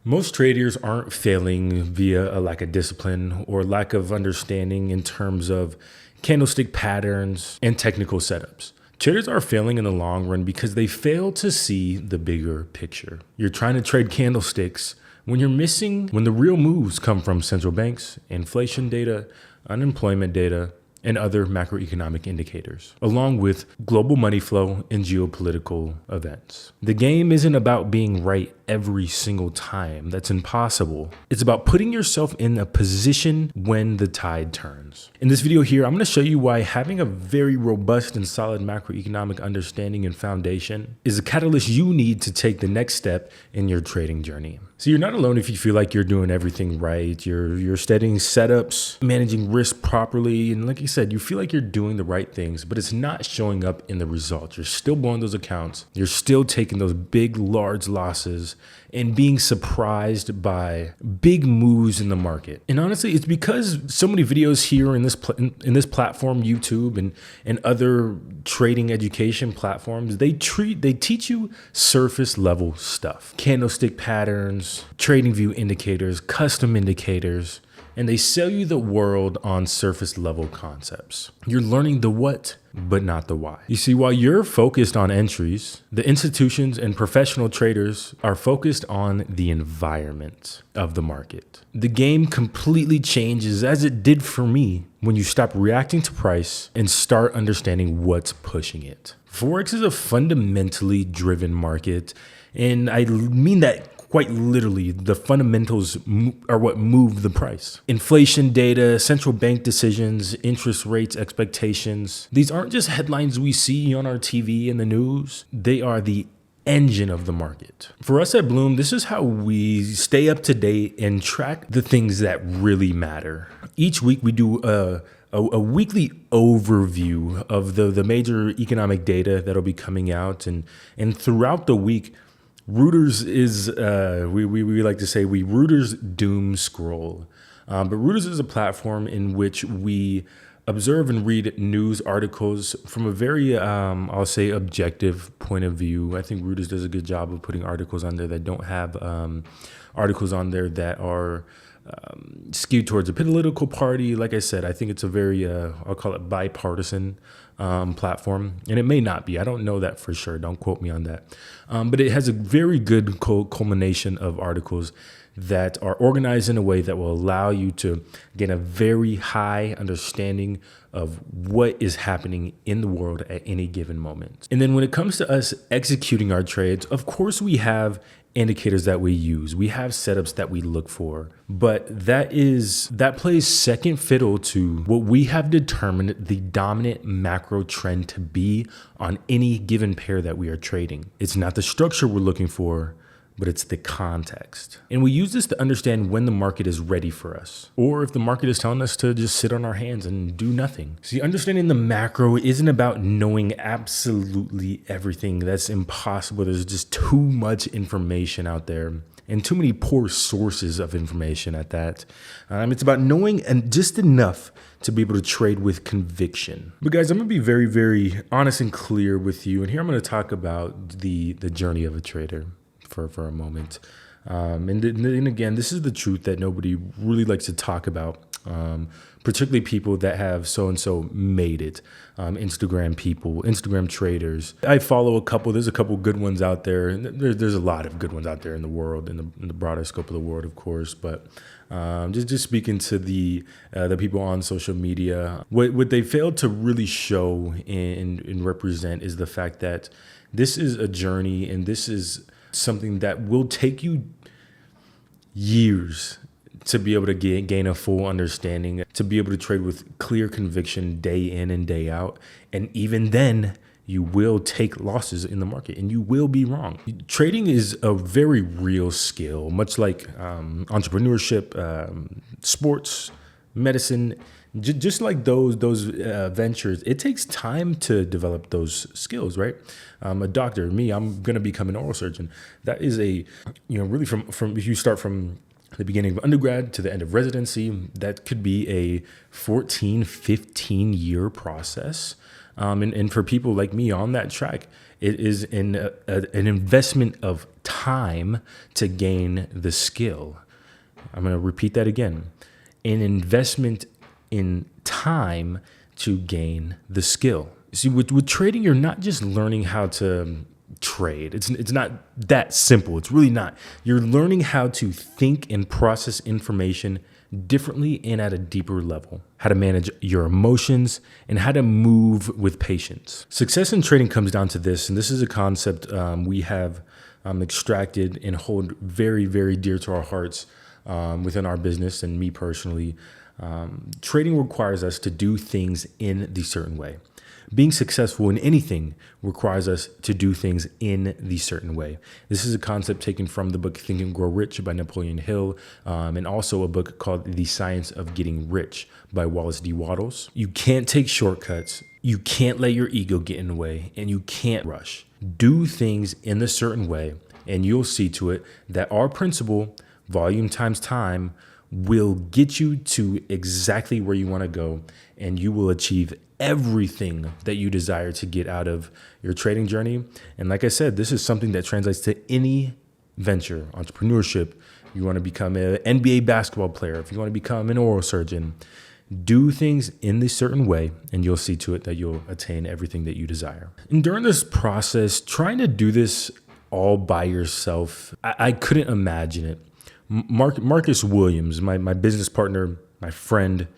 Most traders aren't failing via a lack of discipline or lack of understanding in terms of candlestick patterns and technical setups. Traders are failing in the long run because they fail to see the bigger picture. You're trying to trade candlesticks when the real moves come from central banks, inflation data, unemployment data, and other macroeconomic indicators, along with global money flow and geopolitical events. The game isn't about being right every single time. That's impossible. It's about putting yourself in a position when the tide turns. In this video here, I'm going to show you why having a very robust and solid macroeconomic understanding and foundation is a catalyst you need to take the next step in your trading journey. So you're not alone if you feel like you're doing everything right. You're studying setups, managing risk properly. And like I said, you feel like you're doing the right things, but it's not showing up in the results. You're still blowing those accounts. You're still taking those big, large losses and being surprised by big moves in the market. And honestly, it's because so many videos here in this platform, YouTube and other trading education platforms, they teach you surface level stuff, candlestick patterns, trading view indicators, custom indicators, and they sell you the world on surface level concepts. You're learning the what, but not the why. You see, while you're focused on entries, the institutions and professional traders are focused on the environment of the market. The game completely changes, as it did for me, when you stop reacting to price and start understanding what's pushing it. Forex is a fundamentally driven market, and I mean that quite literally. The fundamentals are what move the price. Inflation data, central bank decisions, interest rates, expectations. These aren't just headlines we see on our TV and the news. They are the engine of the market. For us at Bloom, this is how we stay up to date and track the things that really matter. Each week we do a weekly overview of the major economic data that'll be coming out, and throughout the week, Reuters is, we like to say, Reuters doom scroll. But Reuters is a platform in which we observe and read news articles from a very, I'll say, objective point of view. I think Reuters does a good job of putting articles on there that don't have articles on there that are skewed towards a political party. Like I said, I think it's a very, I'll call it bipartisan platform, and it may not be. I don't know that for sure. Don't quote me on that. But it has a very good culmination of articles that are organized in a way that will allow you to gain a very high understanding of what is happening in the world at any given moment. And then when it comes to us executing our trades, of course we have indicators that we use. We have setups that we look for, but that plays second fiddle to what we have determined the dominant macro trend to be on any given pair that we are trading. It's not the structure we're looking for, but it's the context. And we use this to understand when the market is ready for us, or if the market is telling us to just sit on our hands and do nothing. See, understanding the macro isn't about knowing absolutely everything. That's impossible. There's just too much information out there, and too many poor sources of information at that. It's about knowing and just enough to be able to trade with conviction. But guys, I'm gonna be very, very honest and clear with you. And here I'm gonna talk about the journey of a trader for a moment. And again, this is the truth that nobody really likes to talk about, particularly people that have so-and-so made it. Instagram people, Instagram traders. I follow a couple. There's a couple good ones out there. There's a lot of good ones out there in the world, in the broader scope of the world, of course. But just speaking to the people on social media, what they failed to really show and represent is the fact that this is a journey, and this is something that will take you years to be able to gain a full understanding, to be able to trade with clear conviction day in and day out. And even then, you will take losses in the market and you will be wrong. Trading is a very real skill, much like entrepreneurship, sports, medicine. Just like those ventures, it takes time to develop those skills, right? A doctor, I'm going to become an oral surgeon. That is really from if you start from the beginning of undergrad to the end of residency, that could be a 14, 15 year process. And for people like me on that track, It is an investment of time to gain the skill. I'm going to repeat that again. An investment in time to gain the skill. See, with trading, you're not just learning how to trade. It's not that simple. It's really not. You're learning how to think and process information differently and at a deeper level, how to manage your emotions, and how to move with patience. Success in trading comes down to this, and this is a concept we have extracted and hold very, very dear to our hearts within our business and me personally. Trading requires us to do things in the certain way. Being successful in anything requires us to do things in the certain way. This is a concept taken from the book Think and Grow Rich by Napoleon Hill, and also a book called The Science of Getting Rich by Wallace D. Wattles. You can't take shortcuts. You can't let your ego get in the way, and you can't rush. Do things in the certain way, and you'll see to it that our principle, volume times time, will get you to exactly where you want to go, and you will achieve everything that you desire to get out of your trading journey. And like I said, this is something that translates to any venture, entrepreneurship. You want to become an NBA basketball player, if you want to become an oral surgeon, do things in this certain way, and you'll see to it that you'll attain everything that you desire. And during this process, trying to do this all by yourself, I couldn't imagine it. Marcus Williams, my business partner, my friend,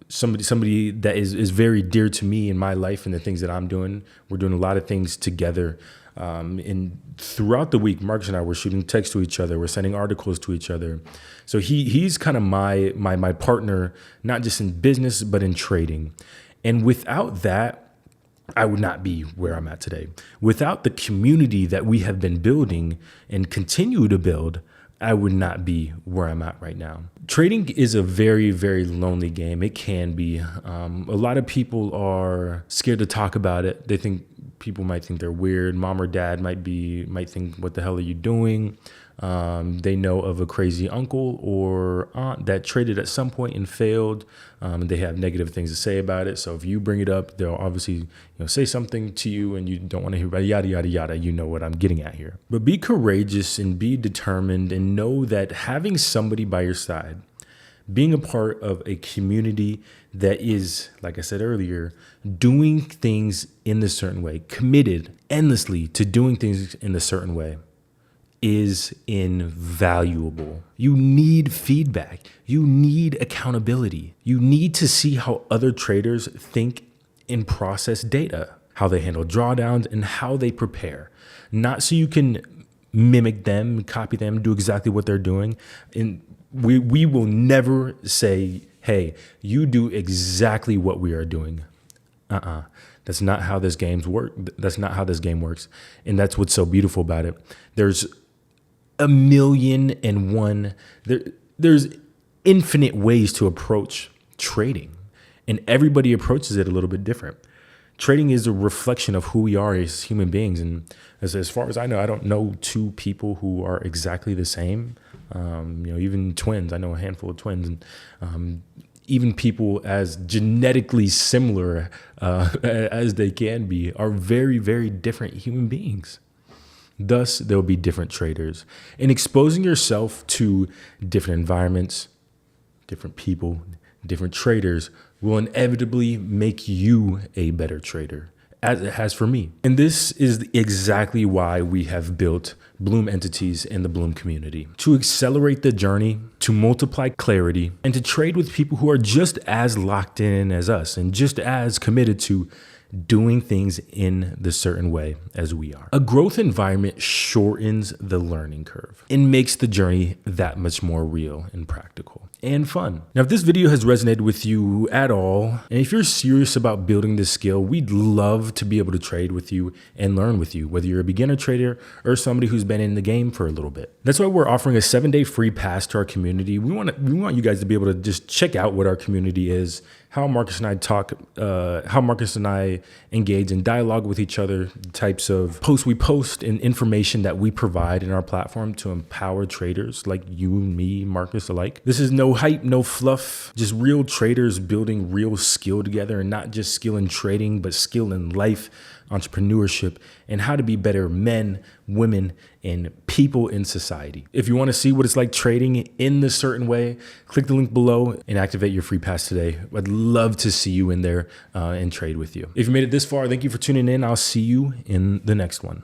somebody that is very dear to me in my life and the things that I'm doing. We're doing a lot of things together. And throughout the week, Marcus and I were shooting texts to each other. We're sending articles to each other. So he's kind of my partner, not just in business, but in trading. And without that, I would not be where I'm at today. Without the community that we have been building and continue to build, I would not be where I'm at right now. Trading is a very, very lonely game. It can be. A lot of people are scared to talk about it. They think people might think they're weird. Mom or dad might think, what the hell are you doing? They know of a crazy uncle or aunt that traded at some point and failed. They have negative things to say about it. So if you bring it up, they'll obviously say something to you, and you don't want to hear about it, yada, yada, yada. You know what I'm getting at here. But be courageous and be determined, and know that having somebody by your side, being a part of a community that is, like I said earlier, doing things in a certain way, committed endlessly to doing things in a certain way, is invaluable. You need feedback. You need accountability. You need to see how other traders think and process data, how they handle drawdowns, and how they prepare. Not so you can mimic them, copy them, do exactly what they're doing. And we will never say, hey, you do exactly what we are doing. That's not how this game works. And that's what's so beautiful about it. There's a million and one. There's infinite ways to approach trading, and everybody approaches it a little bit different. Trading is a reflection of who we are as human beings, and as far as I know, I don't know two people who are exactly the same. Even twins. I know a handful of twins, and even people as genetically similar as they can be are very, very different human beings. Thus, there will be different traders. And exposing yourself to different environments, different people, different traders will inevitably make you a better trader, as it has for me. And this is exactly why we have built Bloom entities in the Bloom community, to accelerate the journey, to multiply clarity, and to trade with people who are just as locked in as us and just as committed to doing things in the certain way as we are. A growth environment shortens the learning curve and makes the journey that much more real and practical and fun. Now, if this video has resonated with you at all, and if you're serious about building this skill, we'd love to be able to trade with you and learn with you, whether you're a beginner trader or somebody who's been in the game for a little bit. That's why we're offering a 7-day free pass to our community. We want you guys to be able to just check out what our community is, how Marcus and I talk, how Marcus and I engage in dialogue with each other, types of posts we post, and information that we provide in our platform to empower traders like you and me, Marcus, alike. This is no hype, no fluff, just real traders building real skill together, and not just skill in trading, but skill in life, entrepreneurship, and how to be better men, women, and people in society. If you want to see what it's like trading in this certain way, click the link below and activate your free pass today. I'd love to see you in there and trade with you. If you made it this far, thank you for tuning in. I'll see you in the next one.